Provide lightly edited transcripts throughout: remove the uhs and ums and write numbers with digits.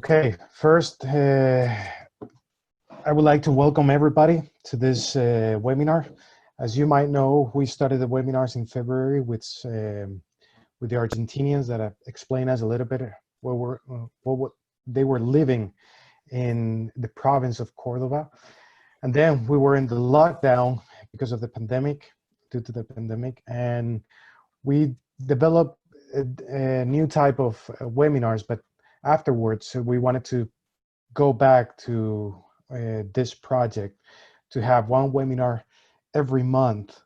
Okay, first, I would like to welcome everybody to this webinar. As you might know, we started the webinars in February with the Argentinians that explain us a little bit what they were living in the province of Cordoba. And then we were in the lockdown because of the pandemic, due to the pandemic, and we developed a new type of webinars, but afterwards we wanted to go back to this project to have one webinar every month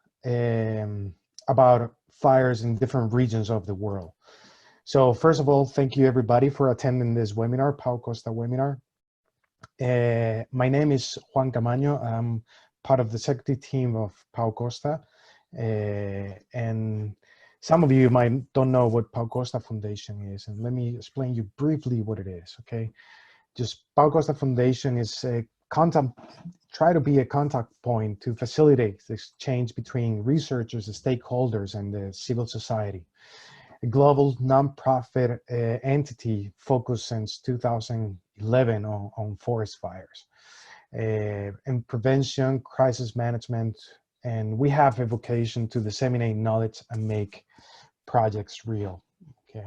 about fires in different regions of the world. So first of all, thank you everybody for attending this webinar, Pau Costa webinar. My name is Juan Camaño. I'm part of the executive team of Pau Costa. And some of you might don't know what Pau Costa Foundation is, and let me explain you briefly what it is, okay? Just Pau Costa Foundation is try to be a contact point to facilitate the exchange between researchers, the stakeholders, and the civil society. A global nonprofit entity focused since 2011 on forest fires and prevention, crisis management, and we have a vocation to disseminate knowledge and make projects real, okay?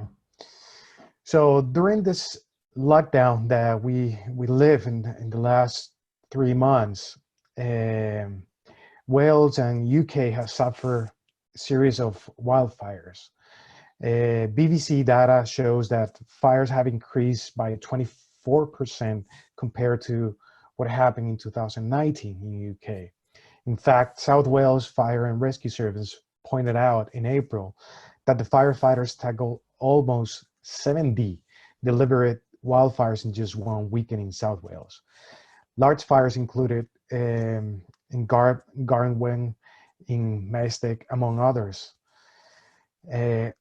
So during this lockdown that we live in the last 3 months, Wales and UK have suffered a series of wildfires. BBC data shows that fires have increased by 24% compared to what happened in 2019 in the UK. In fact, South Wales Fire and Rescue Service pointed out in April that the firefighters tackled almost 70 deliberate wildfires in just 1 weekend in South Wales. Large fires included in Garnwen, in Maestek, among others. The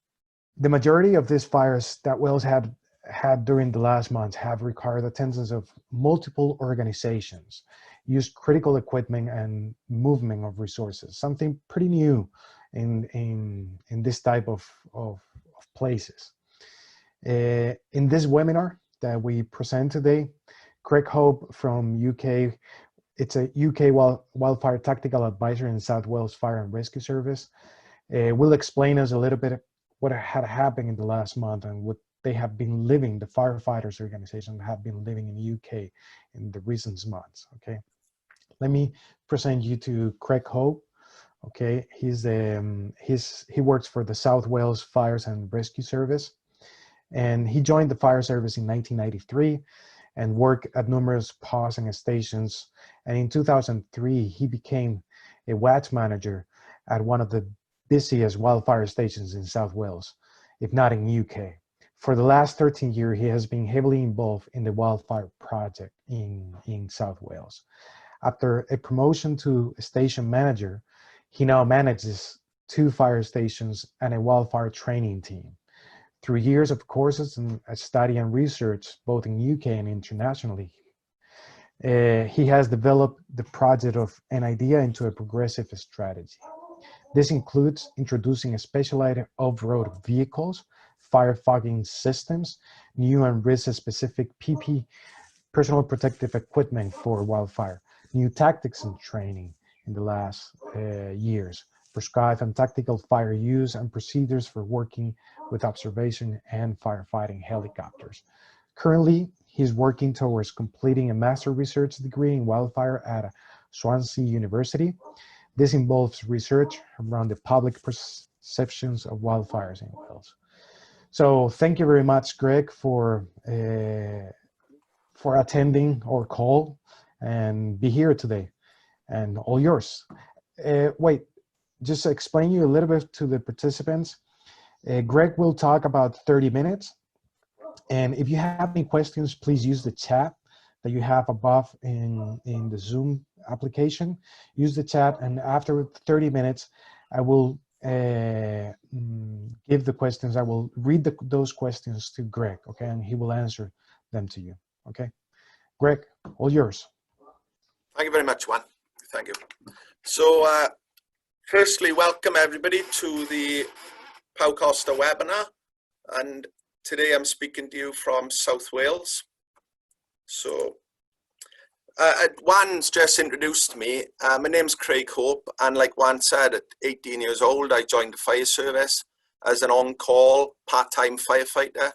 majority of these fires that Wales had during the last months have required attendance of multiple organizations, used critical equipment and movement of resources, something pretty new in this type of places. In this webinar that we present today, Craig Hope from UK, it's a UK Wildfire Tactical Advisor in South Wales Fire and Rescue Service, will explain us a little bit what had happened in the last month and what they have been living, the firefighters organization have been living in the UK in the recent months, okay? Let me present you to Craig Hope, okay? He works for the South Wales Fires and Rescue Service, and he joined the fire service in 1993 and worked at numerous posts and stations. And in 2003, he became a watch manager at one of the busiest wildfire stations in South Wales, if not in UK. For the last 13 years, he has been heavily involved in the Wildfire Project in South Wales. After a promotion to station manager, he now manages 2 fire stations and a wildfire training team. Through years of courses and study and research, both in UK and internationally, he has developed the project of an idea into a progressive strategy. This includes introducing specialized off-road vehicles, firefighting systems, new and risk-specific PP, personal protective equipment for wildfire, new tactics and training in the last years, prescribed and tactical fire use and procedures for working with observation and firefighting helicopters. Currently, he's working towards completing a master research degree in wildfire at Swansea University. This involves research around the public perceptions of wildfires in Wales. So thank you very much, Greg, for attending our call and be here today, and all yours. Wait, just to explain you a little bit to the participants. Greg will talk about 30 minutes. And if you have any questions, please use the chat that you have above in the Zoom application. Use the chat, and after 30 minutes, I will give the questions. I will read those questions to Greg, okay? And he will answer them to you, okay? Greg, all yours. Thank you very much, Juan. Thank you. So, firstly, welcome everybody to the Pau Costa webinar. And today I'm speaking to you from South Wales. So Juan's just introduced me. My name's Craig Hope, and like Juan said, at 18 years old, I joined the fire service as an on-call part-time firefighter.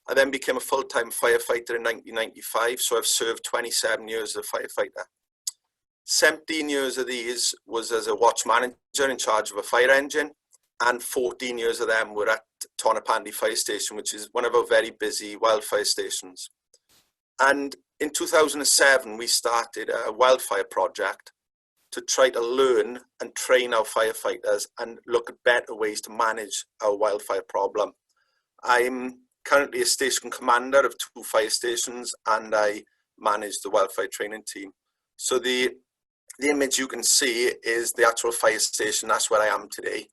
I then became a full-time firefighter in 1995, so I've served 27 years as a firefighter. 17 years of these was as a watch manager in charge of a fire engine, and 14 years of them were at Tonopandi Fire Station, which is one of our very busy wildfire stations. And in 2007, we started a Wildfire Project to try to learn and train our firefighters and look at better ways to manage our wildfire problem. I'm currently a station commander of 2 fire stations, and I manage the wildfire training team. So the image you can see is the actual fire station. That's where I am today.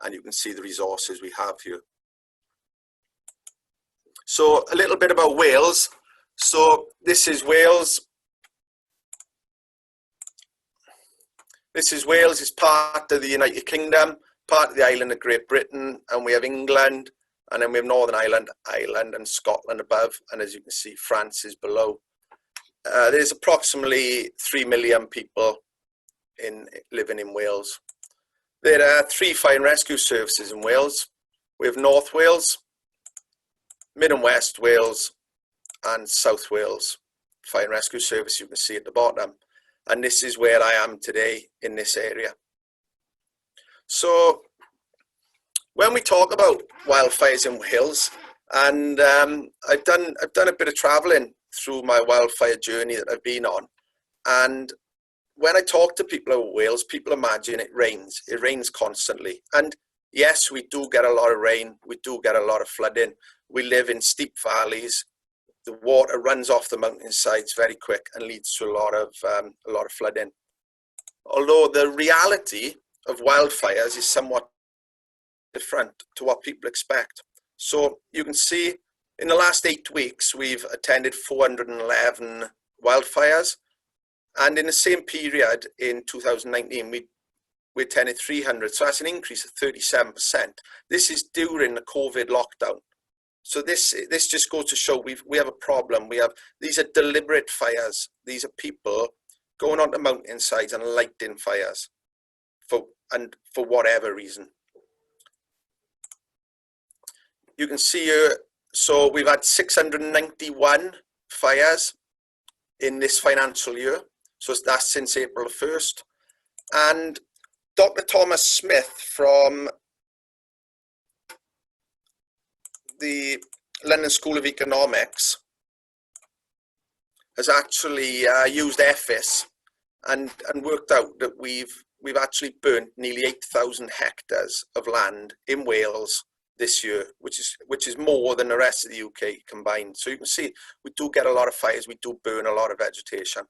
And you can see the resources we have here. So a little bit about Wales. So this is Wales. This is Wales. It's part of the United Kingdom, part of the island of Great Britain, and we have England, and then we have Northern Ireland, and Scotland above, and as you can see, France is below. There's approximately 3 million people living in Wales. There are 3 fire and rescue services in Wales. We have North Wales, Mid and West Wales, and South Wales Fire and Rescue Service, you can see at the bottom. And this is where I am today, in this area. So when we talk about wildfires in Wales, and I've done a bit of traveling through my wildfire journey that I've been on, and when I talk to people about Wales, people imagine it rains constantly. And yes, we do get a lot of rain, we do get a lot of flooding. We live in steep valleys. The water runs off the mountainsides very quick and leads to a lot of flooding. Although the reality of wildfires is somewhat different to what people expect. So you can see in the last 8 weeks, we've attended 411 wildfires. And in the same period in 2019, we attended 300. So that's an increase of 37%. This is during the COVID lockdown. So this just goes to show we have a problem. These are deliberate fires. These are people going onto mountainsides and lighting fires for whatever reason. You can see here, so we've had 691 fires in this financial year. So that's since April 1st. And Dr. Thomas Smith from the London School of Economics has actually used EFIS and worked out that we've actually burnt nearly 8,000 hectares of land in Wales this year, which is more than the rest of the UK combined. So you can see we do get a lot of fires, we do burn a lot of vegetation.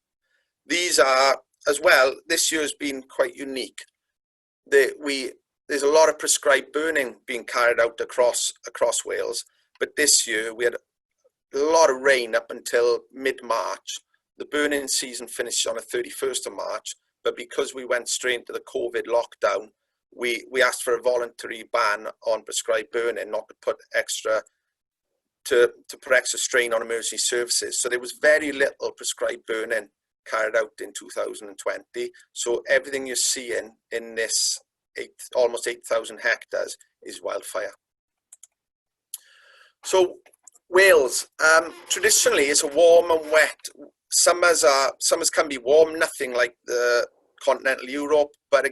These are, as well, this year has been quite unique. There's a lot of prescribed burning being carried out across Wales, but this year we had a lot of rain up until mid-March. The burning season finished on the 31st of March, but because we went straight into the COVID lockdown, we asked for a voluntary ban on prescribed burning, not to put extra strain on emergency services. So there was very little prescribed burning carried out in 2020. So everything you're seeing in this almost 8,000 hectares is wildfire. So Wales, traditionally it's a warm and wet. Summers can be warm, nothing like the continental Europe, but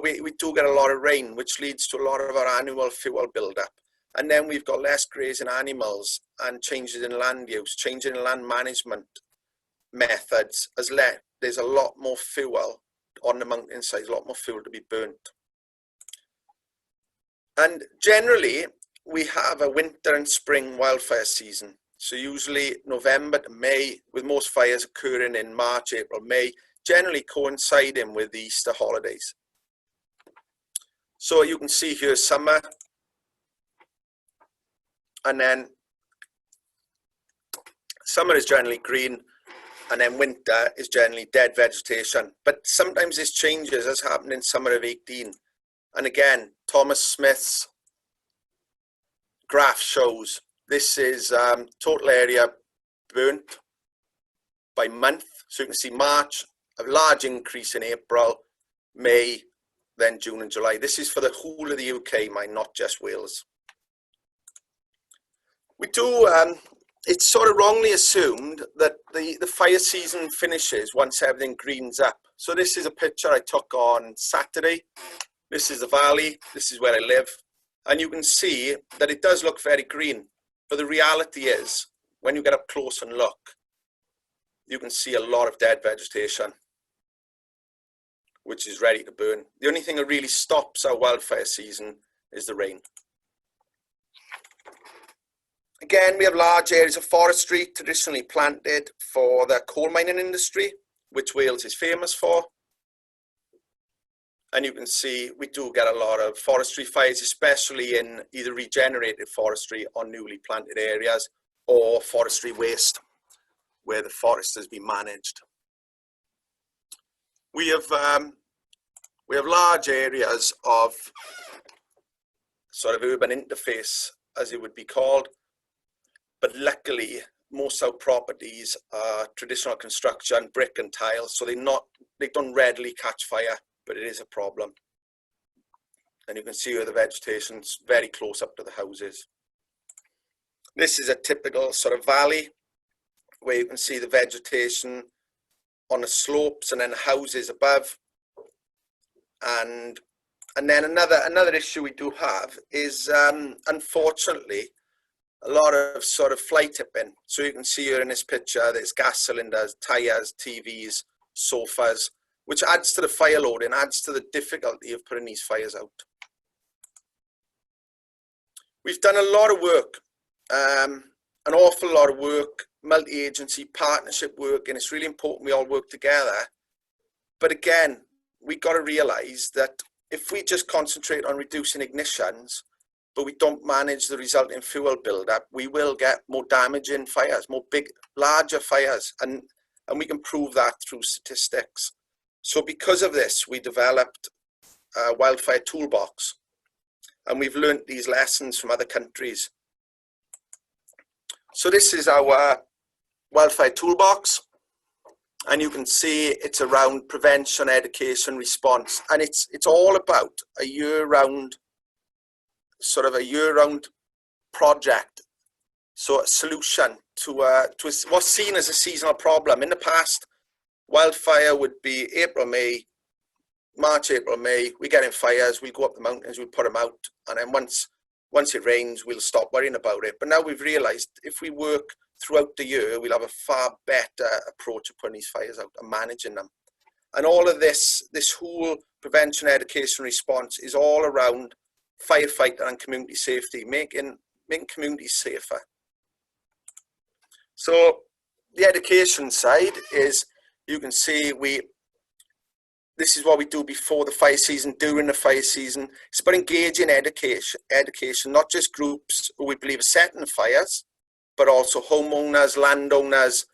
we do get a lot of rain, which leads to a lot of our annual fuel buildup. And then we've got less grazing animals and changes in land use, changes in land management methods there's a lot more fuel on the mountainside, a lot more fuel to be burnt. And generally, we have a winter and spring wildfire season. So usually November to May, with most fires occurring in March, April, May, generally coinciding with the Easter holidays. So you can see here summer, and then summer is generally green, and then winter is generally dead vegetation. But sometimes this changes, as happened in summer of 18. And again, Thomas Smith's graph shows this is total area burnt by month. So you can see March, a large increase in April, May, then June and July. This is for the whole of the UK, not just Wales. We do, it's sort of wrongly assumed that the fire season finishes once everything greens up. So this is a picture I took on Saturday. This is the valley, this is where I live. And you can see that it does look very green. But the reality is, when you get up close and look, you can see a lot of dead vegetation, which is ready to burn. The only thing that really stops our wildfire season is the rain. Again, we have large areas of forestry traditionally planted for the coal mining industry, which Wales is famous for. And you can see we do get a lot of forestry fires, especially in either regenerated forestry or newly planted areas, or forestry waste, where the forest has been managed. We have large areas of sort of urban interface, as it would be called. But luckily, most of our properties are traditional construction, brick and tiles, so they don't readily catch fire, but it is a problem. And you can see where the vegetation's very close up to the houses. This is a typical sort of valley where you can see the vegetation on the slopes and then the houses above. And then another issue we do have is, unfortunately, a lot of sort of fly tipping. So you can see here in this picture, there's gas cylinders, tires, TVs, sofas, which adds to the fire load and adds to the difficulty of putting these fires out. We've done a lot of work, an awful lot of work, multi-agency partnership work, and it's really important we all work together. But again, we've got to realize that if we just concentrate on reducing ignitions, but we don't manage the resulting fuel buildup, we will get more damaging fires, more big, larger fires, and we can prove that through statistics. So because of this, we developed a Wildfire Toolbox, and we've learned these lessons from other countries. So this is our Wildfire Toolbox, and you can see it's around prevention, education, response, and it's all about a year-round, sort of a year-round project. So a solution to what's seen as a seasonal problem. In the past, wildfire would be April, May, March, April, May. We get in fires, we'll go up the mountains, we'll put them out, and then once it rains, we'll stop worrying about it. But now we've realized if we work throughout the year, we'll have a far better approach of putting these fires out and managing them. And all of this whole prevention, education, response is all around firefighter and community safety, making communities safer. So the education side is, you can see this is what we do before the fire season, during the fire season. It's about engaging education, not just groups who we believe are setting the fires, but also homeowners, landowners,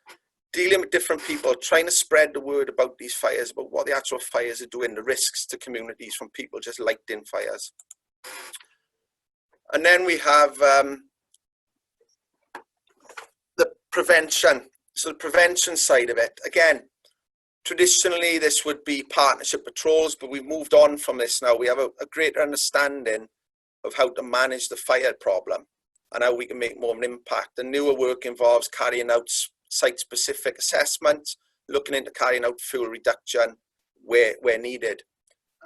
dealing with different people, trying to spread the word about these fires, about what the actual fires are doing, the risks to communities from people just lighting fires. And then we have the prevention. So the prevention side of it, again, traditionally this would be partnership patrols, but we've moved on from this now. We have a greater understanding of how to manage the fire problem and how we can make more of an impact. And newer work involves carrying out site-specific assessments, looking into carrying out fuel reduction where needed.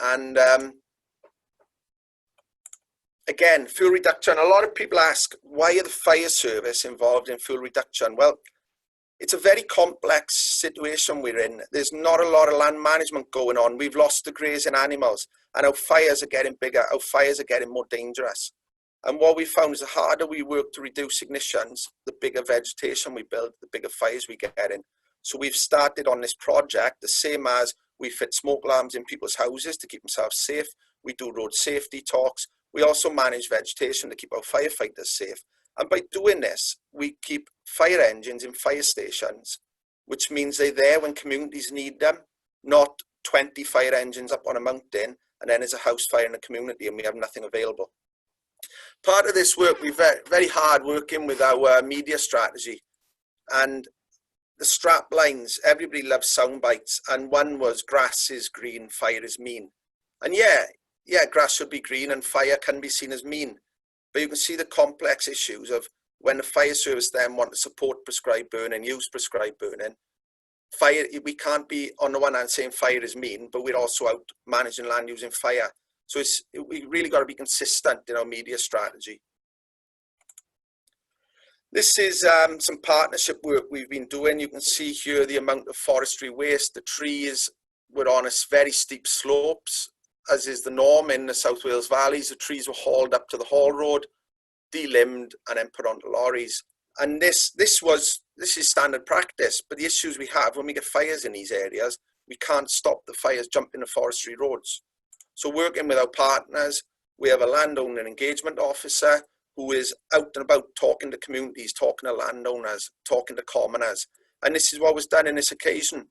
And again, fuel reduction, a lot of people ask, why are the fire service involved in fuel reduction? Well, it's a very complex situation we're in. There's not a lot of land management going on. We've lost the grazing animals, and our fires are getting bigger. Our fires are getting more dangerous. And what we found is the harder we work to reduce ignitions, the bigger vegetation we build, the bigger fires we get in. So we've started on this project, the same as we fit smoke alarms in people's houses to keep themselves safe. We do road safety talks. We also manage vegetation to keep our firefighters safe. And by doing this, we keep fire engines in fire stations, which means they're there when communities need them, not 20 fire engines up on a mountain and then there's a house fire in a community and we have nothing available. Part of this work, we're very hard working with our media strategy. And the strap lines, everybody loves sound bites, and one was grass is green, fire is mean. And yeah, grass should be green and fire can be seen as mean. But you can see the complex issues of when the fire service then want to support prescribed burning, use prescribed burning. Fire, we can't be on the one hand saying fire is mean, but we're also out managing land using fire. So we really got to be consistent in our media strategy. This is some partnership work we've been doing. You can see here the amount of forestry waste. The trees were on very steep slopes, as is the norm in the South Wales valleys. The trees were hauled up to the haul road, delimbed, and then put onto lorries. And this is standard practice. But the issues we have when we get fires in these areas, we can't stop the fires jumping the forestry roads. So working with our partners, we have a landowner engagement officer who is out and about talking to communities, talking to landowners, talking to commoners. And this is what was done in this occasion.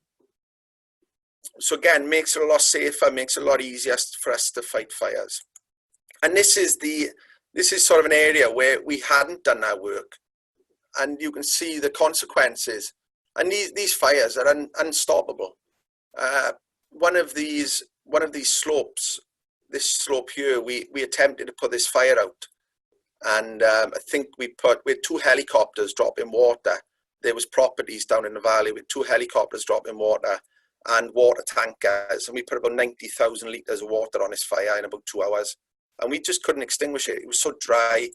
So again, makes it a lot safer, makes it a lot easier for us to fight fires. And this is sort of an area where we hadn't done our work. And you can see the consequences. And these fires are unstoppable. One of these slopes, this slope here, we attempted to put this fire out. And I think we had 2 helicopters dropping water. There was properties down in the valley with 2 helicopters dropping water and water tankers. And we put about 90,000 litres of water on this fire in about 2 hours. And we just couldn't extinguish it. It was so dry.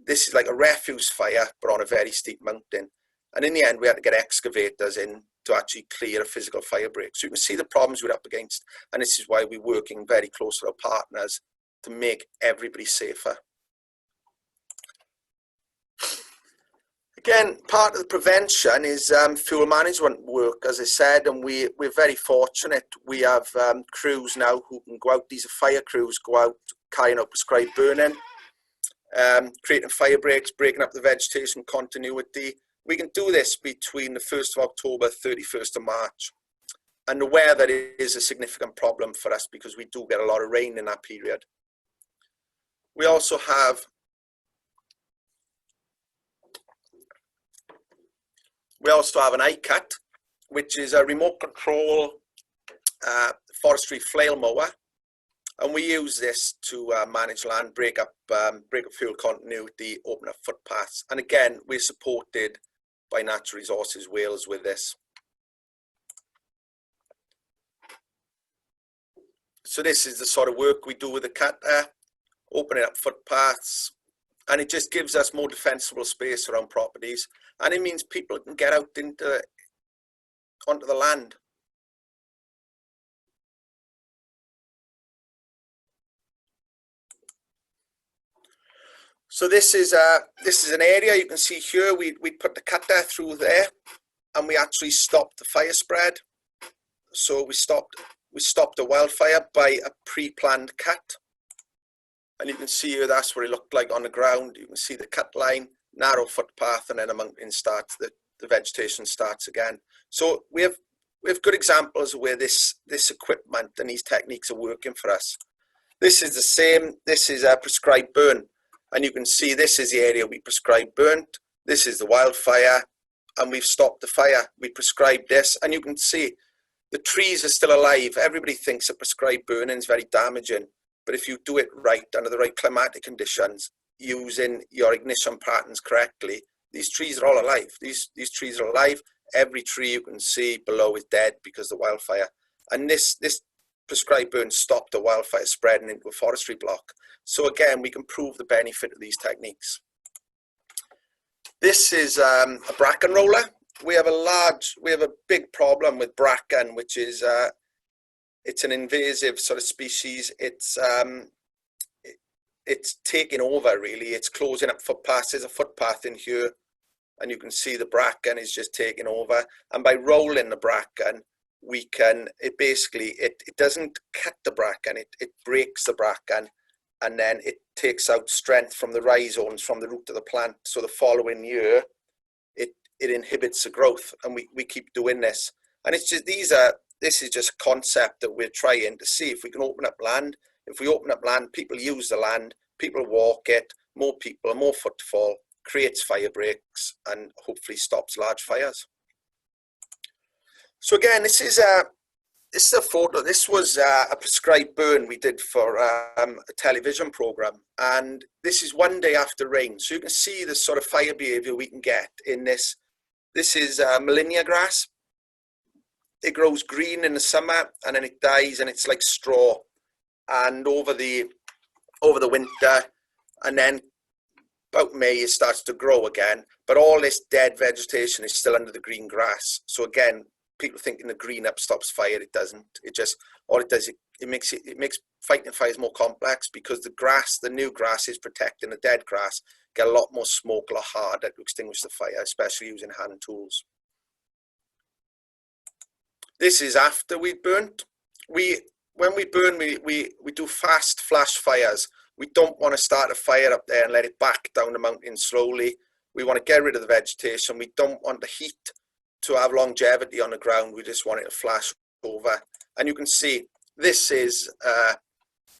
This is like a refuse fire, but on a very steep mountain. And in the end, we had to get excavators in to actually clear a physical fire break. So you can see the problems we're up against. And this is why we're working very close with our partners to make everybody safer. Again, part of the prevention is fuel management work, as I said, and we're very fortunate. We have crews now who can go out, these are fire crews, go out, carrying out prescribed burning, creating fire breaks, breaking up the vegetation continuity. We can do this between the 1st of October, 31st of March. And the weather is a significant problem for us because we do get a lot of rain in that period. We also have an iCut, which is a remote control forestry flail mower. And we use this to manage land, break up fuel continuity, open up footpaths. And again, we're supported by Natural Resources Wales with this. So this is the sort of work we do with the cutter, opening up footpaths, and it just gives us more defensible space around properties. And it means people can get out onto the land. So this is an area you can see here. We put the cutter through there, and we actually stopped the fire spread. So we stopped the wildfire by a pre-planned cut. And you can see here that's what it looked like on the ground. You can see the cut line, narrow footpath, and then a mountain starts. The vegetation starts again. So we have good examples of where this equipment and these techniques are working for us. This is the same. This is a prescribed burn. And you can see this is the area we prescribed burnt. This is the wildfire, and we've stopped the fire. We prescribed this, and you can see the trees are still alive. Everybody thinks that prescribed burning is very damaging, but if you do it right, under the right climatic conditions, using your ignition patterns correctly, these trees are all alive. These trees are alive. Every tree you can see below is dead because of the wildfire. And this prescribed burn stopped the wildfire spreading into a forestry block. So again, we can prove the benefit of these techniques. This is a bracken roller. We have a big problem with bracken, which is it's an invasive sort of species. It's taking over really. It's closing up footpaths. There's a footpath in here, and you can see the bracken is just taking over. And by rolling the bracken, it doesn't cut the bracken, it breaks the bracken, and then it takes out strength from the rhizomes from the root of the plant. So the following year, it inhibits the growth, and we keep doing this. And it's just this is just a concept that we're trying to see if we can open up land. If we open up land, people use the land, people walk it, more people, more footfall, creates fire breaks, and hopefully stops large fires. So again, this is a photo. This was a prescribed burn we did for a television program, and this is one day after rain. So you can see the sort of fire behavior we can get in this. This is Malinia grass. It grows green in the summer and then it dies and it's like straw. And over the winter, and then about May it starts to grow again. But all this dead vegetation is still under the green grass. So again, people thinking the green up stops fire. It doesn't. It just, all it does, it makes fighting fires more complex, because the grass, the new grass, is protecting the dead grass. Get a lot more smoke, a lot harder to extinguish the fire, especially using hand tools. This is after we burnt. When we burn, we do fast flash fires. We don't want to start a fire up there and let it back down the mountain slowly. We want to get rid of the vegetation. We don't want the heat to have longevity on the ground. We just want it to flash over. And you can see this is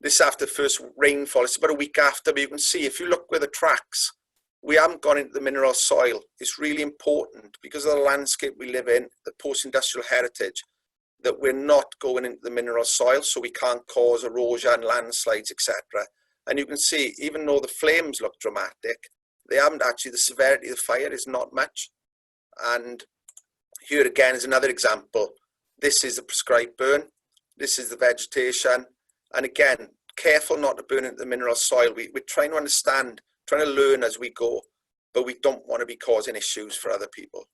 this after the first rainfall. It's about a week after, but you can see if you look where the tracks, we haven't gone into the mineral soil. It's really important because of the landscape we live in, the post-industrial heritage, that we're not going into the mineral soil, so we can't cause erosion, landslides, etc. And you can see, even though the flames look dramatic, they haven't actually, the severity of the fire is not much. And here again is another example. This is the prescribed burn. This is the vegetation. And again, careful not to burn into the mineral soil. We're trying to understand, trying to learn as we go, but we don't want to be causing issues for other people.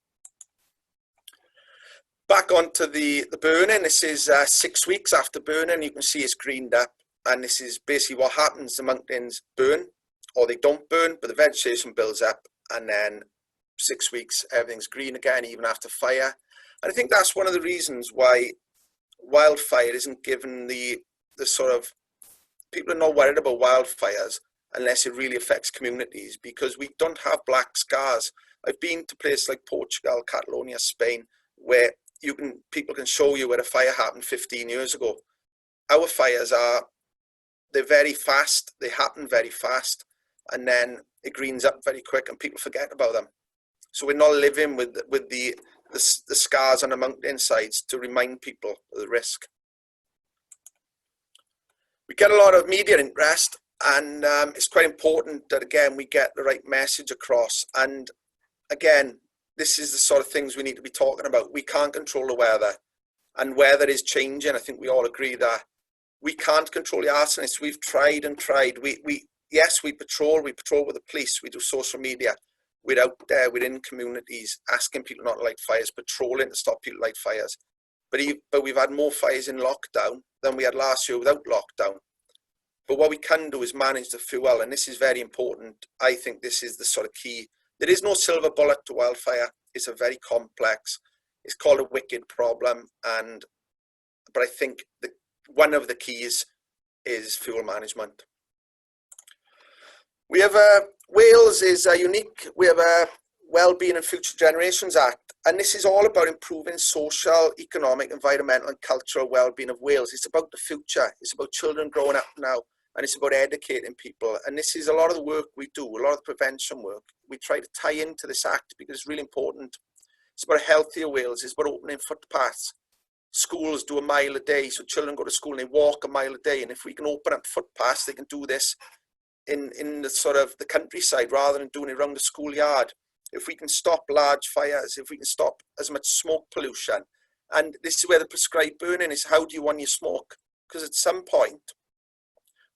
Back onto the burning. This is 6 weeks after burning. You can see it's greened up, and this is basically what happens. The mountains burn, or they don't burn, but the vegetation builds up, and then 6 weeks everything's green again, even after fire. And I think that's one of the reasons why wildfire isn't given the sort of, people are not worried about wildfires unless it really affects communities, because we don't have black scars. I've been to places like Portugal, Catalonia, Spain, where people can show you where a fire happened 15 years ago. Our fires they're very fast, they happen very fast, and then it greens up very quick and people forget about them. So we're not living with the scars on the mountainsides to remind people of the risk. We get a lot of media interest, and it's quite important that, again, we get the right message across. And again, this is the sort of things we need to be talking about. We can't control the weather, and weather is changing. I think we all agree that we can't control the arsonists. We've tried and tried. Yes, we patrol with the police, we do social media. We're out there, we're in communities, asking people not to light fires, patrolling to stop people light fires. But we've had more fires in lockdown than we had last year without lockdown. But what we can do is manage the fuel, and this is very important. I think this is the sort of key. There is no silver bullet to wildfire. It's a very complex, it's called a wicked problem. But I think one of the keys is fuel management. We have Wales is unique. We have a Wellbeing and Future Generations Act, and this is all about improving social, economic, environmental and cultural well-being of Wales. It's about the future. It's about children growing up now, and it's about educating people. And this is a lot of the work we do, a lot of the prevention work. We try to tie into this act because it's really important. It's about a healthier Wales. It's about opening footpaths. Schools do a mile a day, so children go to school and they walk a mile a day. And if we can open up footpaths, they can do this in the sort of the countryside rather than doing it around the schoolyard. If we can stop large fires, if we can stop as much smoke pollution, and this is where the prescribed burning is. How do you want your smoke? Because at some point,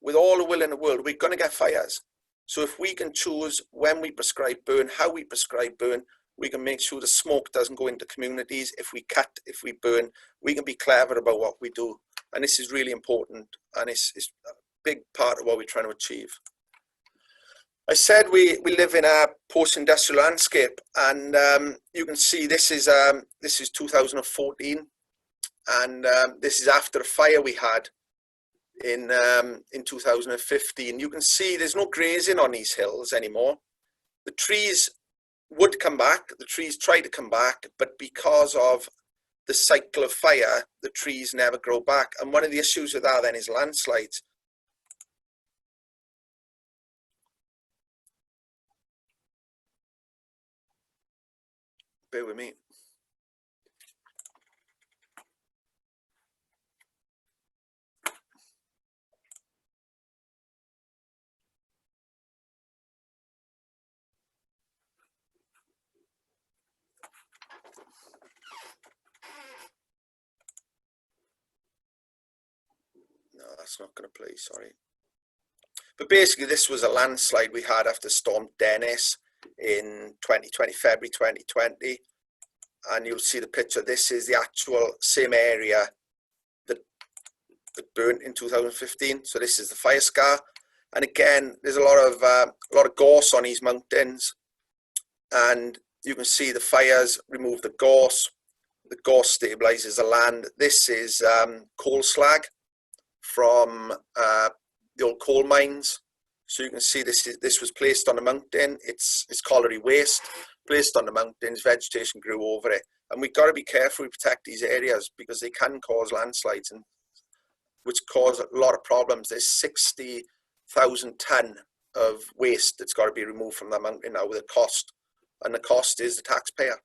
with all the will in the world, we're going to get fires. So if we can choose when we prescribe burn, how we prescribe burn, we can make sure the smoke doesn't go into communities. If we cut, if we burn, we can be clever about what we do. And this is really important, and it's a big part of what we're trying to achieve. I said we live in a post-industrial landscape, and you can see this is 2014, and this is after a fire we had in 2015. You can see there's no grazing on these hills anymore. The trees would come back, the trees try to come back, but because of the cycle of fire, the trees never grow back. And one of the issues with that then is landslides. Bear with me. No, that's not going to play, sorry. But basically, this was a landslide we had after Storm Dennis in 2020, February 2020. And you'll see the picture. This is the actual same area that burnt in 2015. So this is the fire scar. And again, there's a lot of gorse on these mountains. And you can see the fires remove the gorse. The gorse stabilizes the land. This is coal slag from the old coal mines. So you can see this was placed on a mountain. It's colliery waste placed on the mountains. Vegetation grew over it, and we've got to be careful we protect these areas because they can cause landslides, and which cause a lot of problems. There's 60,000 ton of waste that's got to be removed from the mountain now with a cost, and the cost is the taxpayer.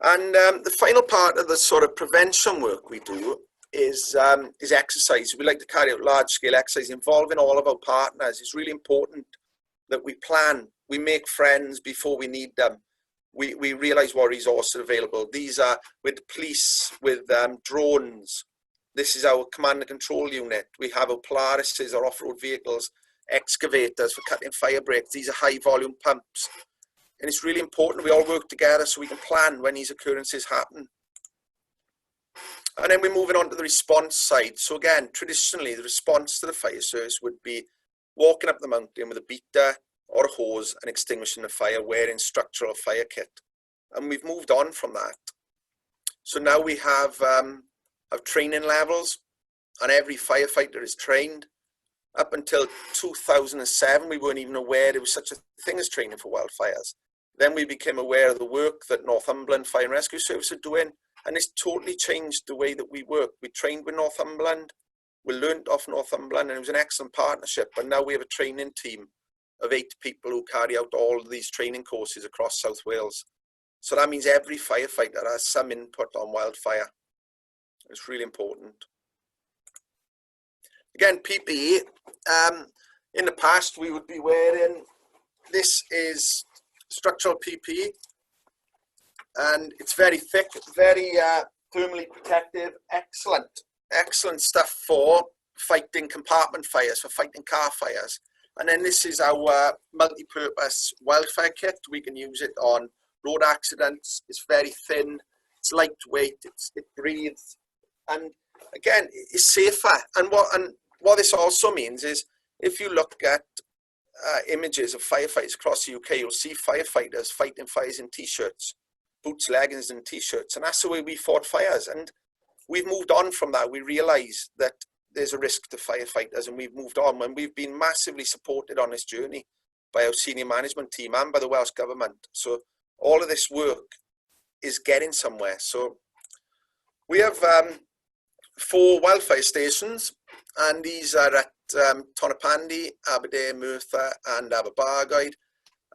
And the final part of the sort of prevention work we do is exercise. We like to carry out large-scale exercise involving all of our partners. It's really important that we plan, we make friends before we need them. We realise what resources are available. These are with police, with drones. This is our command and control unit. We have our Polarises, our off-road vehicles, excavators for cutting fire breaks. These are high-volume pumps. And it's really important we all work together so we can plan when these occurrences happen. And then we're moving on to the response side. So again, traditionally, the response to the fire service would be walking up the mountain with a beater or a hose and extinguishing the fire wearing structural fire kit. And we've moved on from that. So now we have training levels, and every firefighter is trained. Up until 2007, we weren't even aware there was such a thing as training for wildfires. Then we became aware of the work that Northumberland Fire and Rescue Service are doing, and it's totally changed the way that we work. We trained with Northumberland, we learned off Northumberland, and it was an excellent partnership. And now we have a training team of 8 people who carry out all of these training courses across South Wales. So that means every firefighter has some input on wildfire. It's really important. Again, PPE. In the past, we would be wearing, this is structural PPE, and it's very thick, very thermally protective, excellent stuff for fighting compartment fires, for fighting car fires. And then this is our multi-purpose wildfire kit. We can use it on road accidents. It's very thin, it's lightweight, it breathes, and again, it's safer. And what this also means is, if you look at images of firefighters across the UK, you'll see firefighters fighting fires in t-shirts, boots, leggings and t-shirts, and that's the way we fought fires. And we've moved on from that. We realise that there's a risk to firefighters, and we've moved on, and we've been massively supported on this journey by our senior management team and by the Welsh Government. So all of this work is getting somewhere. So we have 4 wildfire stations, and these are at Tonopandi, Aberdare, Merthyr and Aberbargoed,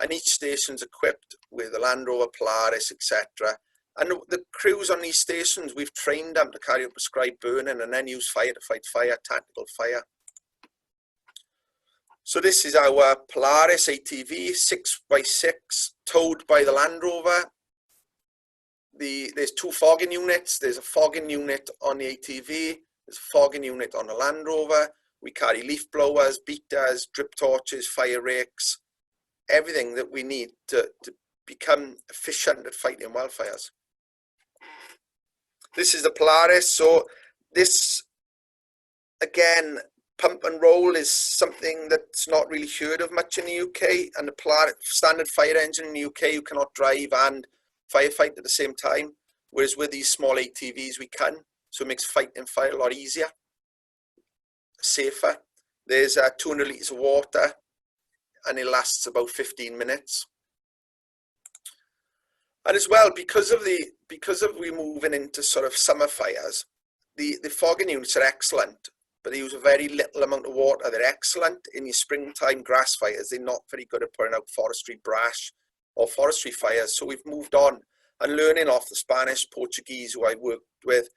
and each station's equipped with a Land Rover, Polaris, etc. And the crews on these stations, we've trained them to carry out prescribed burning and then use fire to fight fire, tactical fire. So this is our Polaris ATV, 6x6, towed by the Land Rover. There's 2 fogging units. There's a fogging unit on the ATV. There's a fogging unit on the Land Rover. We carry leaf blowers, beaters, drip torches, fire rakes, everything that we need to become efficient at fighting wildfires. This is the Polaris. So this, again, pump and roll is something that's not really heard of much in the UK, and the Polaris standard fire engine in the UK, you cannot drive and firefight at the same time, whereas with these small ATVs we can. So it makes fighting fire a lot easier, safer. There's 200 litres of water, and it lasts about 15 minutes. And as well, because of we moving into sort of summer fires, the fogging units are excellent, but they use a very little amount of water. They're excellent in your springtime grass fires. They're not very good at putting out forestry brash or forestry fires. So we've moved on, and learning off the Spanish, Portuguese who I worked with,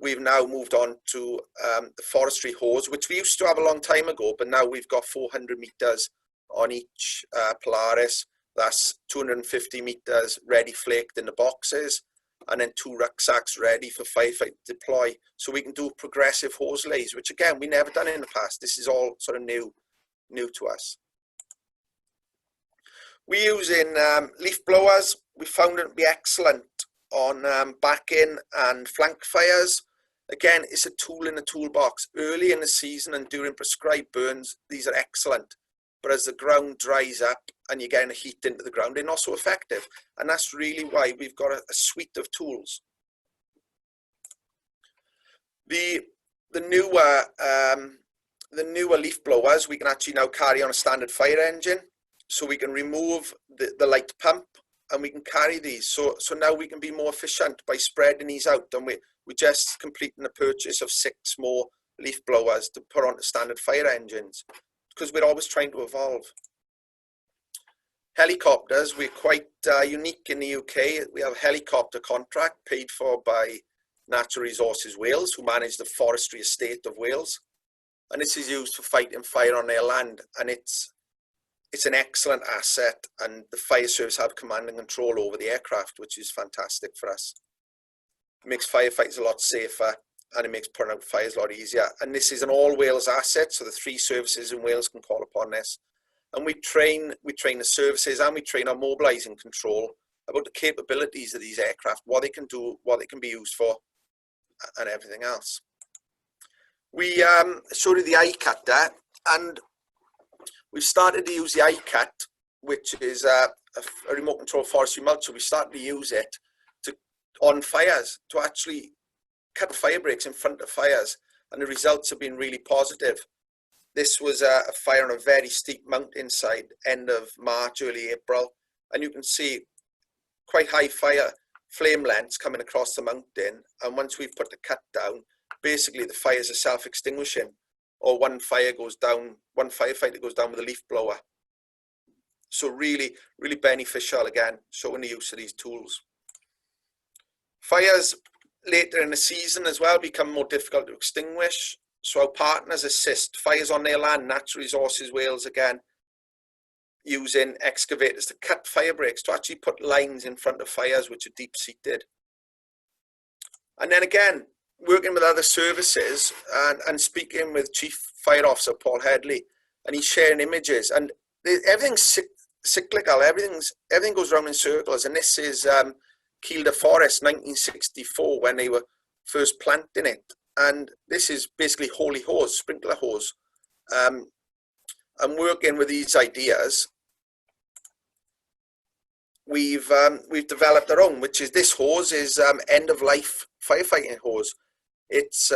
we've now moved on to the forestry hose, which we used to have a long time ago, but now we've got 400 meters on each Polaris. That's 250 meters ready flaked in the boxes, and then 2 rucksacks ready for firefight deploy. So we can do progressive hose lays, which again, we never done in the past. This is all sort of new to us. We're using leaf blowers. We found it to be excellent on back-in and flank fires. Again, it's a tool in the toolbox. Early in the season and during prescribed burns, these are excellent. But as the ground dries up and you're getting heat into the ground, they're not so effective. And that's really why we've got a suite of tools. The newer leaf blowers, we can actually now carry on a standard fire engine. So we can remove the light pump and we can carry these. So now we can be more efficient by spreading these out. And we're just completing the purchase of 6 more leaf blowers to put onto standard fire engines, because we're always trying to evolve. Helicopters, we're quite unique in the UK. We have a helicopter contract paid for by Natural Resources Wales, who manage the forestry estate of Wales. And this is used for fighting fire on their land. And it's an excellent asset, and the fire service have command and control over the aircraft, which is fantastic for us. It makes firefights a lot safer, and it makes putting out fires a lot easier. And this is an all Wales asset, so the 3 services in Wales can call upon this. And we train the services, and we train our mobilising control about the capabilities of these aircraft, what they can do, what they can be used for, and everything else. We showed you the iCutter, and we've started to use the iCut, which is a remote control forestry mulcher. We started to use it on fires to actually cut fire breaks in front of fires, and the results have been really positive. This was a fire on a very steep mountainside, end of March, early April, and you can see quite high fire flame lengths coming across the mountain. And once we've put the cut down, basically the fires are self-extinguishing, or one firefighter goes down with a leaf blower. So really, really beneficial, again, showing the use of these tools. Fires later in the season as well become more difficult to extinguish. So our partners assist fires on their land. Natural Resources Wales, again, using excavators to cut fire breaks, to actually put lines in front of fires which are deep-seated. And then again, working with other services and speaking with Chief Fire Officer Paul Headley, and he's sharing images, and everything's cyclical, everything goes round in circles. And this is Kielder Forest, 1964, when they were first planting it. And this is basically holy hose, sprinkler hose. And working with these ideas, we've developed our own, which is this hose is end of life firefighting hose. It's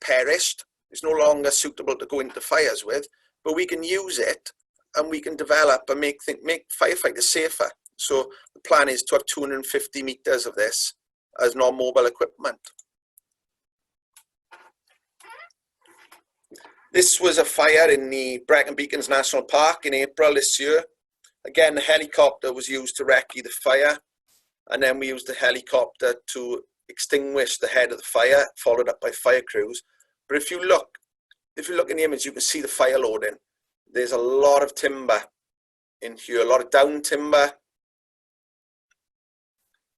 perished. It's no longer suitable to go into fires with, but we can use it and we can develop and make firefighters safer. So the plan is to have 250 meters of this as non-mobile equipment. This was a fire in the Bracken Beacons National Park in April this year. Again, the helicopter was used to recce the fire, and then we used the helicopter to extinguish the head of the fire, followed up by fire crews. But if you look in the image, you can see the fire loading. There's a lot of timber in here, a lot of down timber.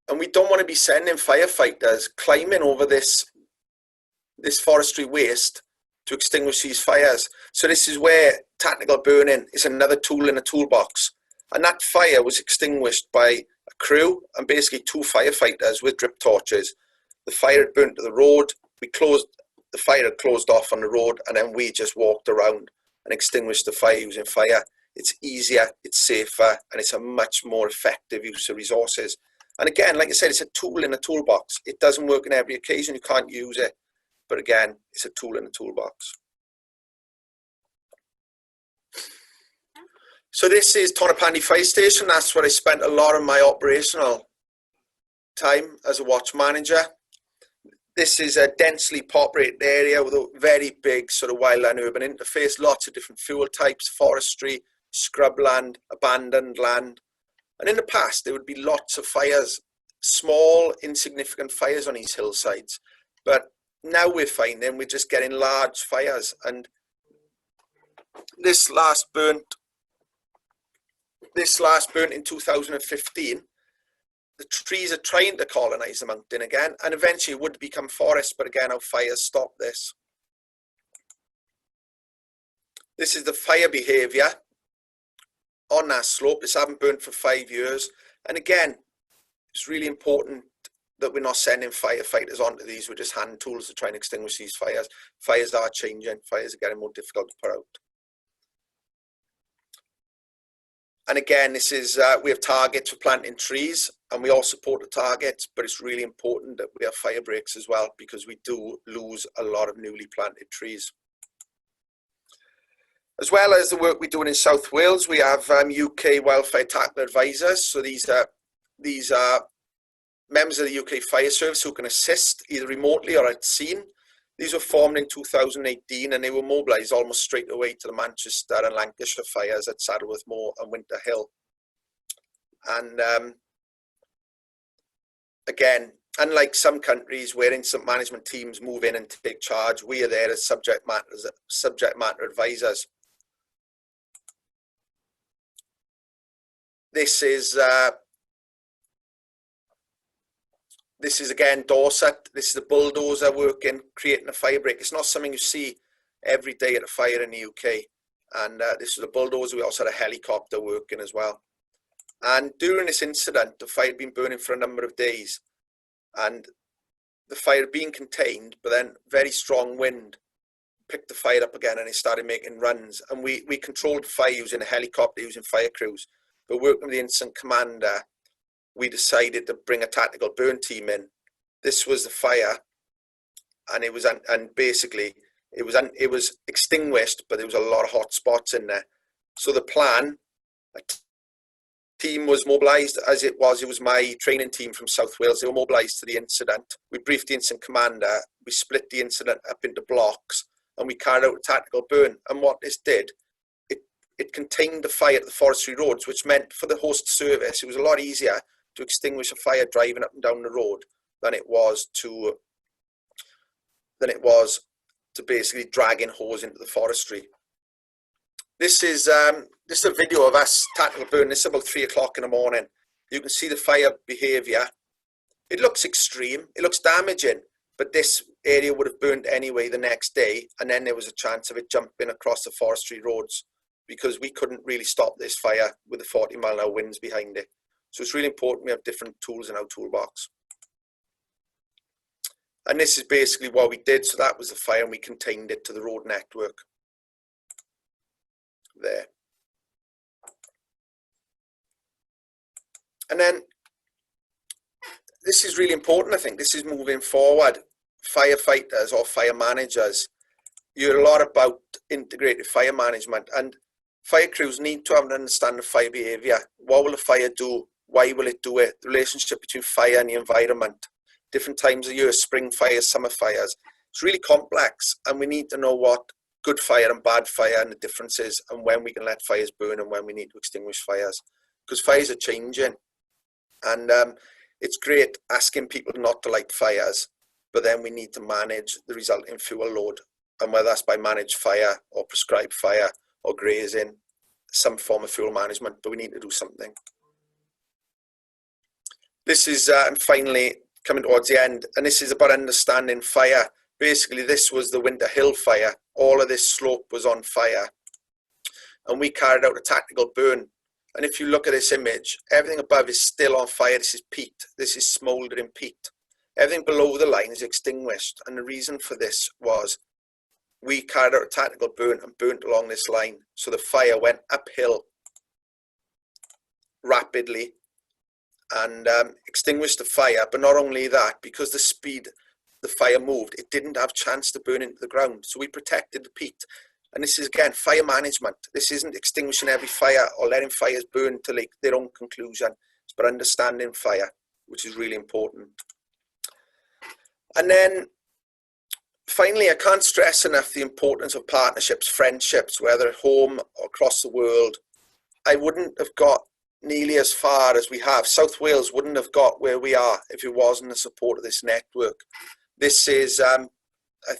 And we don't want to be sending firefighters climbing over this forestry waste to extinguish these fires. So this is where tactical burning is another tool in the toolbox. And that fire was extinguished by a crew and basically 2 firefighters with drip torches. The fire had burnt to the road. The fire had closed off on the road, and then we just walked around and extinguished the fire using fire. It's easier, it's safer, and it's a much more effective use of resources. And again, like I said, it's a tool in a toolbox. It doesn't work on every occasion. You can't use it. But again, it's a tool in the toolbox. So this is Tonopandi Fire Station. That's where I spent a lot of my operational time as a watch manager. This is a densely populated area with a very big sort of wildland urban interface, lots of different fuel types, forestry, scrubland, abandoned land. And in the past, there would be lots of fires, small, insignificant fires on these hillsides. But now we're finding we're just getting large fires. And this last burnt this last burnt in 2015, the trees are trying to colonize the mountain again, and eventually it would become forest, but again, our fires stopped this. This is the fire behavior on that slope. This hasn't burnt for 5 years. And again, it's really important that we're not sending firefighters onto these with just hand tools to try and extinguish these fires. Fires are changing. Fires are getting more difficult to put out. And again, this is, we have targets for planting trees, and we all support the targets, but it's really important that we have fire breaks as well, because we do lose a lot of newly planted trees. As well as the work we're doing in South Wales, we have UK Wildfire Tackle Advisors. So these are members of the UK Fire Service who can assist either remotely or at scene. These were formed in 2018, and they were mobilised almost straight away to the Manchester and Lancashire fires at Saddleworth Moor and Winter Hill. And again, unlike some countries where incident management teams move in and take charge, we are there as subject matter advisors. This is again Dorset. This is a bulldozer working, creating a fire break. It's not something you see every day at a fire in the UK. And this is a bulldozer. We also had a helicopter working as well. And during this incident, the fire had been burning for a number of days, and the fire had been contained, but then very strong wind picked the fire up again, and it started making runs. And we controlled the fire using a helicopter, using fire crews. But working with the incident commander, we decided to bring a tactical burn team in. This was the fire, and it was basically it was extinguished, but there was a lot of hot spots in there. So the plan, a team was mobilised as it was my training team from South Wales. They were mobilised to the incident. We briefed the incident commander. We split the incident up into blocks, and we carried out a tactical burn. And what this did, it contained the fire at the forestry roads, which meant for the host service, it was a lot easier to extinguish a fire driving up and down the road than it was to basically dragging hose into the forestry. This is a video of us tactical burn. This is about 3 o'clock in the morning. You can see the fire behaviour. It looks extreme. It looks damaging, but this area would have burned anyway the next day, and then there was a chance of it jumping across the forestry roads, because we couldn't really stop this fire with the 40-mile-an-hour winds behind it. So it's really important we have different tools in our toolbox. And this is basically what we did. So that was the fire, and we contained it to the road network. There. And then this is really important, I think. This is moving forward. Firefighters or fire managers, you hear a lot about integrated fire management, and fire crews need to have an understanding of fire behaviour. What will the fire do? Why will it do it? The relationship between fire and the environment. Different times of year, spring fires, summer fires. It's really complex, and we need to know what good fire and bad fire and the differences, and when we can let fires burn and when we need to extinguish fires. Because fires are changing, and it's great asking people not to light fires, but then we need to manage the resulting fuel load, and whether that's by managed fire or prescribed fire or grazing, some form of fuel management, but we need to do something. This is finally coming towards the end, and this is about understanding fire. Basically, this was the Winter Hill fire. All of this slope was on fire, and we carried out a tactical burn. And if you look at this image, everything above is still on fire. This is peat. This is smouldering peat. Everything below the line is extinguished, and the reason for this was we carried out a tactical burn and burnt along this line. So the fire went uphill rapidly and extinguished the fire. But not only that, because the speed the fire moved, it didn't have a chance to burn into the ground. So we protected the peat. And this is, again, fire management. This isn't extinguishing every fire or letting fires burn to their own conclusion. It's about understanding fire, which is really important. And then finally, I can't stress enough the importance of partnerships, friendships, whether at home or across the world. I wouldn't have got nearly as far as we have. South Wales wouldn't have got where we are if it wasn't the support of this network. This is, I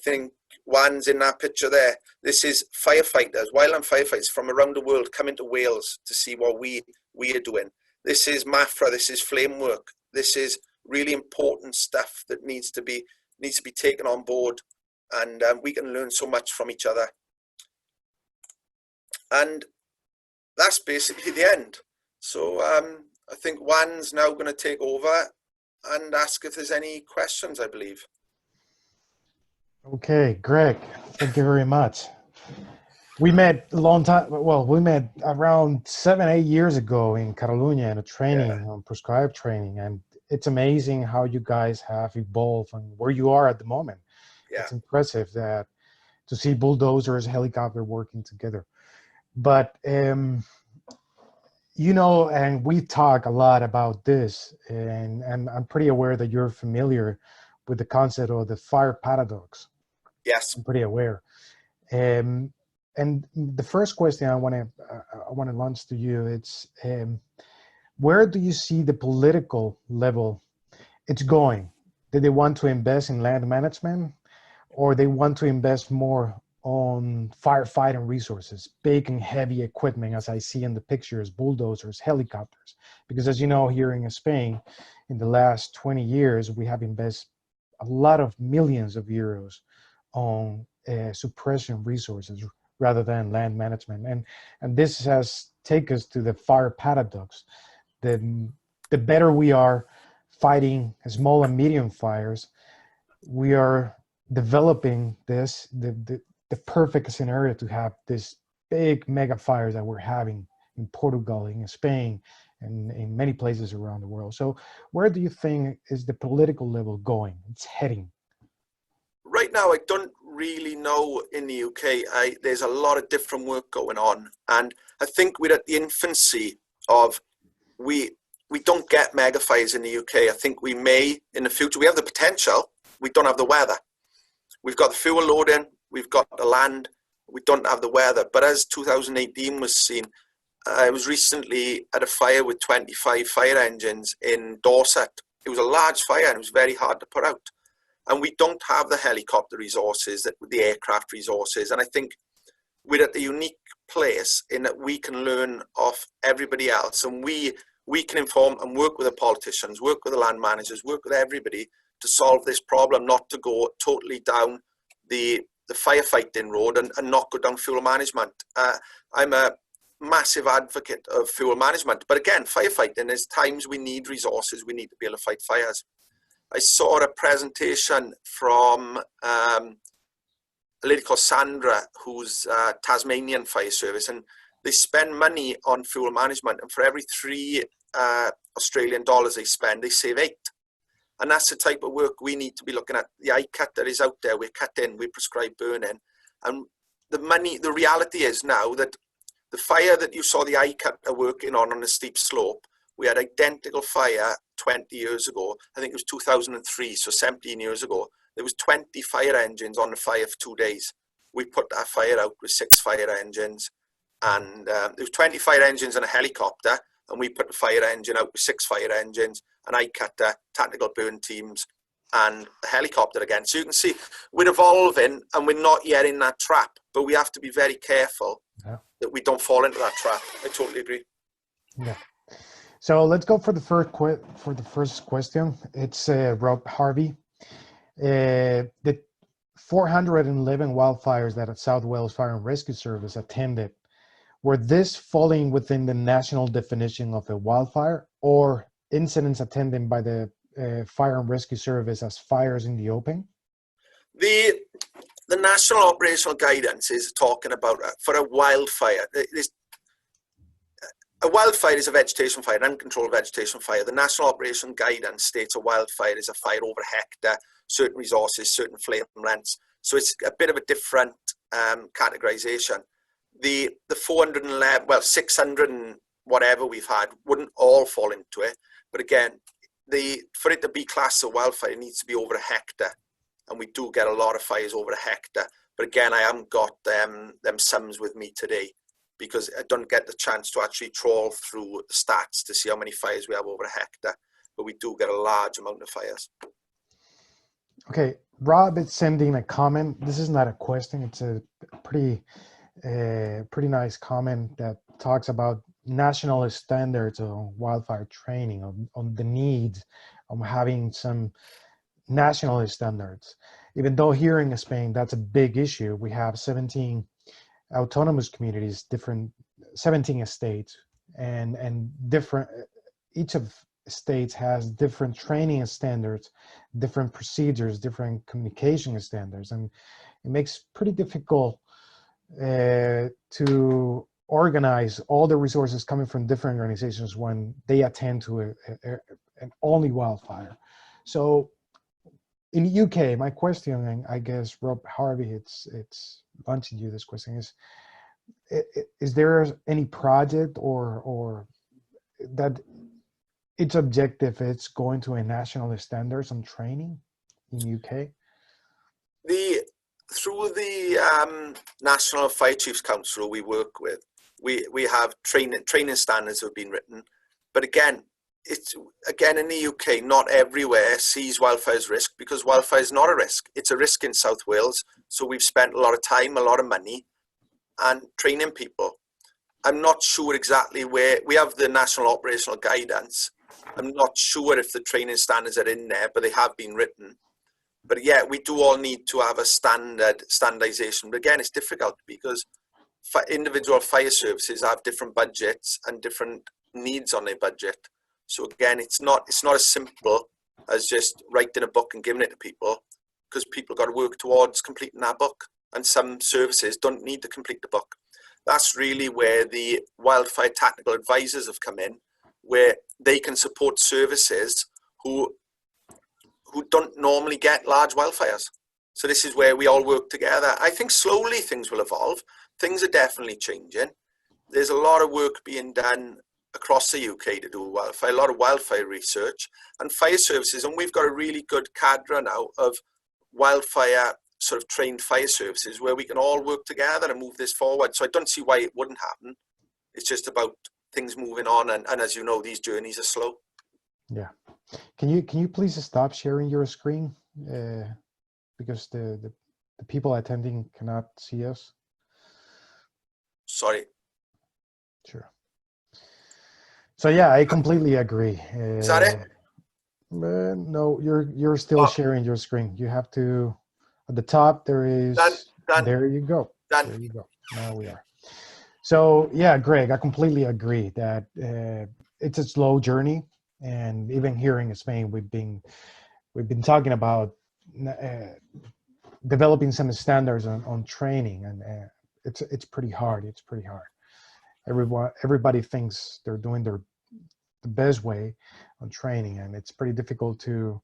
think, Juan's in that picture there. This is firefighters, wildland firefighters from around the world coming to Wales to see what we we are doing. This is MAFRA, this is flame work. This is really important stuff that needs to be taken on board, and we can learn so much from each other. And that's basically the end. So I think Juan's now going to take over and ask if there's any questions, I believe. Okay, Greg, thank you very much. We met a long time, well, we met around 7-8 years ago in Catalunya in a training, on prescribed training, and it's amazing how you guys have evolved and where you are at the moment. Yeah. It's impressive that to see bulldozers, helicopter working together. But you know, and we talk a lot about this, and I'm pretty aware that you're familiar with the concept of the fire paradox. Yes. I'm pretty aware. And the first question I want to launch to you, it's where do you see the political level it's going? Do they want to invest in land management, or they want to invest more on firefighting resources, big and heavy equipment, as I see in the pictures, bulldozers, helicopters? Because as you know, here in Spain, in the last 20 years, we have invested a lot of millions of euros on suppression resources rather than land management. And this has taken us to the fire paradox. The better we are fighting small and medium fires, we are developing the perfect scenario to have this big mega fires that we're having in Portugal, in Spain, and in many places around the world. So where do you think is the political level going? It's heading. Right now, I don't really know in the UK. There's a lot of different work going on, and I think we're at the infancy of we don't get mega fires in the UK. I think we may in the future. We have the potential. We don't have the weather. We've got the fuel loading. We've got the land. We don't have the weather. But as 2018 was seen, I was recently at a fire with 25 fire engines in Dorset. It was a large fire and it was very hard to put out. And we don't have the helicopter resources, the aircraft resources. And I think we're at the unique place in that we can learn off everybody else. And we can inform and work with the politicians, work with the land managers, work with everybody to solve this problem, not to go totally down the firefighting road and not go down fuel management. I'm a massive advocate of fuel management. But again, firefighting, there's times we need resources. We need to be able to fight fires. I saw a presentation from a lady called Sandra, who's Tasmanian Fire Service, and they spend money on fuel management, and for every 3 Australian dollars they spend, they save 8. And that's the type of work we need to be looking at. The eye-cut that is out there, we're cutting, we prescribe burning. And the reality is now that the fire that you saw the eye-cut are working on a steep slope, we had identical fire 20 years ago. I think it was 2003, so 17 years ago. There was 20 fire engines on the fire for 2 days. We put that fire out with 6 fire engines. And there was 20 fire engines and a helicopter, and we put the fire engine out with 6 fire engines, an eye cutter, tactical burn teams, and a helicopter again. So you can see we're evolving, and we're not yet in that trap, but we have to be very careful that we don't fall into that trap. I totally agree. Yeah. So let's go for the first question. It's Rob Harvey. The 411 wildfires that South Wales Fire and Rescue Service attended, were this falling within the national definition of a wildfire, or incidents attended by the Fire and Rescue Service as fires in the open? The national operational guidance is talking about for a wildfire. A wildfire is a vegetation fire, an uncontrolled vegetation fire. The national operation guidance states a wildfire is a fire over a hectare, certain resources, certain flame lengths. So it's a bit of a different categorization. The 411, well, 600 and whatever we've had wouldn't all fall into it. But again, for it to be classed as a wildfire, it needs to be over a hectare. And we do get a lot of fires over a hectare. But again, I haven't got them sums with me today, because I don't get the chance to actually trawl through the stats to see how many fires we have over a hectare. But we do get a large amount of fires. Okay, Rob is sending a comment. This is not a question. It's a pretty nice comment that talks about national standards on wildfire training, on the need of having some national standards. Even though here in Spain, that's a big issue. We have 17 autonomous communities, different 17 states, and different, each of states has different training standards, different procedures, different communication standards, and it makes pretty difficult to organize all the resources coming from different organizations when they attend to an only wildfire. So in the UK, my question, and I guess Rob Harvey, it's launching you this question, is there any project or that its objective is going to a national standards on training in UK? Through the National Fire Chiefs Council we work with, we have training standards have been written, but again, it's in the UK, not everywhere sees wildfire as risk, because wildfire is not a risk. It's a risk in South Wales. So we've spent a lot of time, a lot of money, and training people. I'm not sure exactly where. We have the National Operational Guidance. I'm not sure if the training standards are in there, but they have been written. But yeah, we do all need to have a standardization. But again, it's difficult because individual fire services have different budgets and different needs on their budget. So again, it's not as simple as just writing a book and giving it to people, because people got to work towards completing that book, and some services don't need to complete the book. That's really where the wildfire tactical advisors have come in, where they can support services who don't normally get large wildfires. So this is where we all work together. I think slowly things will evolve. Things are definitely changing. There's a lot of work being done across the UK to do wildfire, a lot of wildfire research and fire services. And we've got a really good cadre now of wildfire sort of trained fire services where we can all work together and move this forward. So I don't see why it wouldn't happen. It's just about things moving on. And as you know, these journeys are slow. Yeah. Can you please stop sharing your screen? Because the people attending cannot see us. Sorry. Sure. So yeah, I completely agree. Is that it? No, you're still sharing your screen. You have to, at the top there is, done. There you go. Done. There you go. Now we are. So yeah, Greg, I completely agree that it's a slow journey, and even here in Spain, we've been talking about developing some standards on training, and it's pretty hard. It's pretty hard. Everybody thinks they're doing the best way on training, and it's pretty difficult to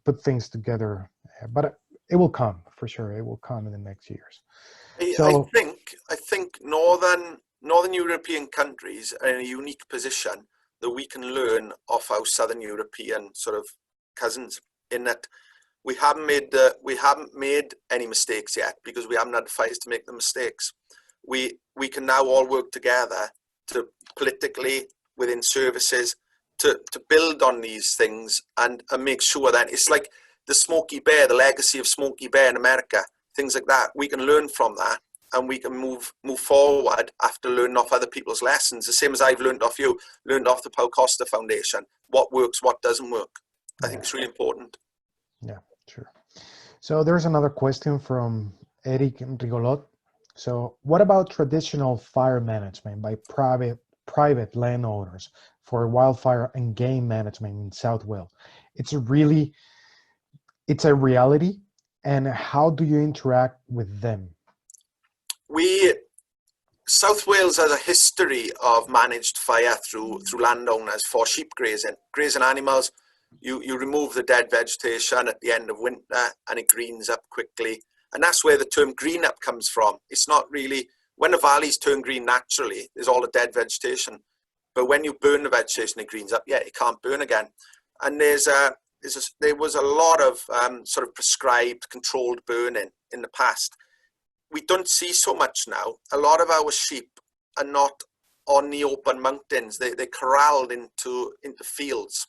put things together. But it will come for sure. It will come in the next years. So I think Northern European countries are in a unique position that we can learn off our Southern European sort of cousins, in that we haven't made any mistakes yet, because we haven't had fires to make the mistakes. We can now all work together to politically within services to build on these things and make sure that it's like the Smokey Bear, the legacy of Smokey Bear in America, things like that. We can learn from that, and we can move forward after learning off other people's lessons. The same as I've learned off you, learned off the Pau Costa Foundation, what works, what doesn't work. I think it's really important. Yeah, sure. So there's another question from Eric Rigolot. So what about traditional fire management by private landowners for wildfire and game management in South Wales? It's a reality, and how do you interact with them? South Wales has a history of managed fire through landowners for sheep grazing animals. You remove the dead vegetation at the end of winter and it greens up quickly. And that's where the term green up comes from. It's not really, when the valleys turn green naturally, there's all the dead vegetation. But when you burn the vegetation, it greens up. Yeah, it can't burn again. And there was a lot of sort of prescribed, controlled burning in the past. We don't see so much now. A lot of our sheep are not on the open mountains. They're corralled into fields.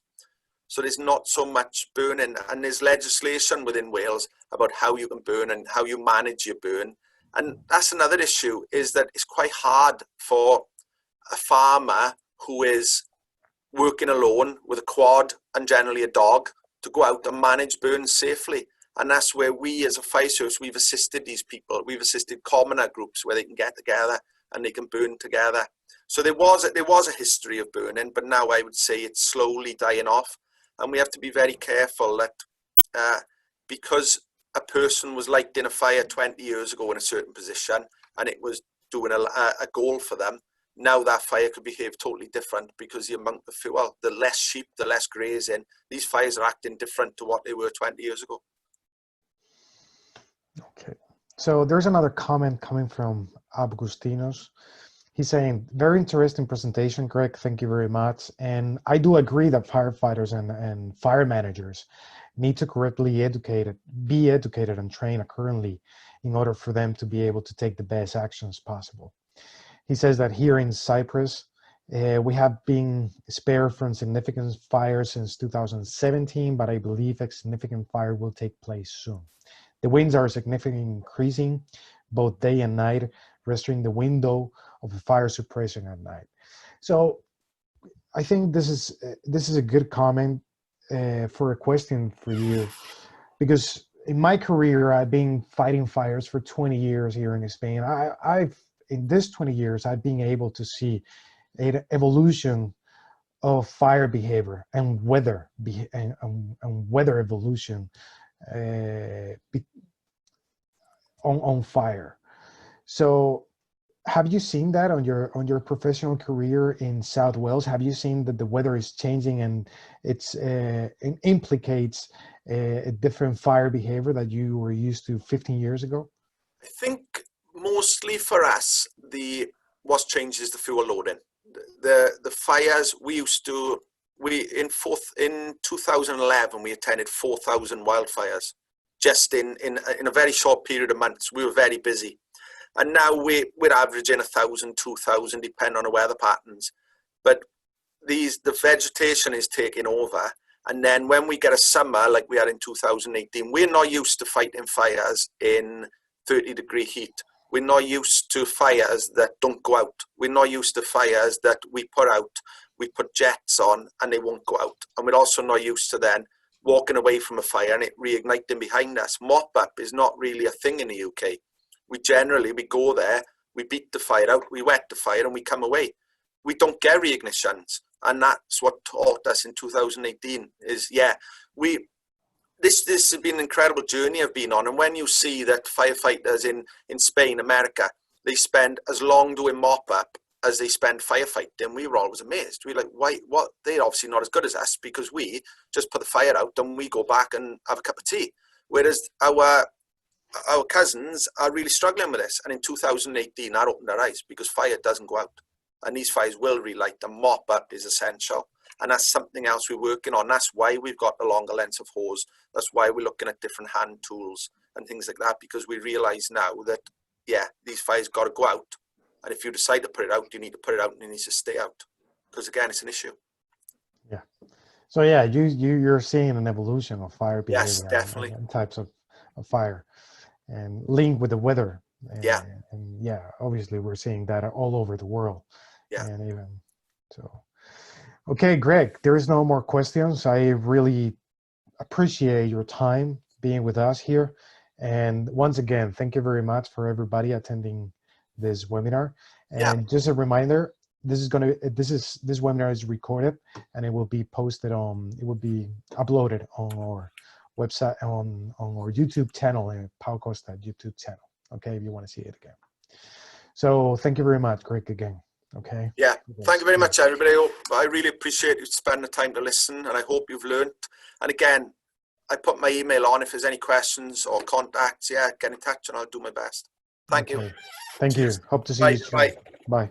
So there's not so much burning, and there's legislation within Wales about how you can burn and how you manage your burn. And that's another issue, is that it's quite hard for a farmer who is working alone with a quad and generally a dog to go out and manage burns safely. And that's where we as a fire service, we've assisted these people. We've assisted commoner groups where they can get together and they can burn together. So there was a history of burning, but now I would say it's slowly dying off. And we have to be very careful that because a person was lighting a fire 20 years ago in a certain position and it was doing a goal for them, now that fire could behave totally different because the amount of fuel, the less sheep, the less grazing, these fires are acting different to what they were 20 years ago. Okay, so there's another comment coming from Agustinos. He's saying, very interesting presentation, Greg, thank you very much. And I do agree that firefighters and fire managers need to correctly be educated and trained accordingly in order for them to be able to take the best actions possible. He says that here in Cyprus, we have been spared from significant fires since 2017, but I believe a significant fire will take place soon. The winds are significantly increasing both day and night, restricting the window of the fire suppression at night. So I think this is a good comment for a question for you, because in my career, I've been fighting fires for 20 years here in Spain. In this 20 years, I've been able to see an evolution of fire behavior and weather evolution on fire. So have you seen that on your professional career in South Wales? Have you seen that the weather is changing and it implicates a different fire behavior that you were used to 15 years ago? I think mostly for us, what's changed is the fuel loading. The fires in 2011 we attended 4,000 wildfires just in a very short period of months. We were very busy. And now we're averaging 1,000, 2,000, depending on the weather patterns. But the vegetation is taking over. And then when we get a summer like we had in 2018, we're not used to fighting fires in 30-degree heat. We're not used to fires that don't go out. We're not used to fires that we put jets on and they won't go out. And we're also not used to then walking away from a fire and it reigniting behind us. Mop up is not really a thing in the UK. We go there, we beat the fire out, we wet the fire and we come away. We don't get reignitions. And that's what taught us in 2018 is, this has been an incredible journey I've been on. And when you see that firefighters in Spain, America, they spend as long doing mop up as they spend firefighting, we were always amazed. We're like, why? What? They're obviously not as good as us because we just put the fire out and we go back and have a cup of tea. Whereas our cousins are really struggling with this. And in 2018, that opened our eyes because fire doesn't go out. And these fires will relight. The mop up is essential. And that's something else we're working on. That's why we've got the longer lengths of hose. That's why we're looking at different hand tools and things like that, because we realize now that, these fires got to go out. And if you decide to put it out, you need to put it out and it needs to stay out. Because again, it's an issue. Yeah. So you're seeing an evolution of fire behavior. Yes, definitely. And types of fire and linked with the weather. And obviously we're seeing that all over the world. Yeah. And even so. Okay, Greg, there is no more questions. I really appreciate your time being with us here. And once again, thank you very much for everybody attending this webinar. And just a reminder, this webinar is recorded and it will be posted it will be uploaded on our website, on our YouTube channel, Pau Costa YouTube channel. Okay, if you want to see it again. So thank you very much, Greg, again. Okay. Yeah. Thank you very much, everybody. I really appreciate you spending the time to listen, and I hope you've learned. And again, I put my email on if there's any questions or contacts. Get in touch, and I'll do my best. Thank you. Thank you. Hope to see you soon. Bye. Bye.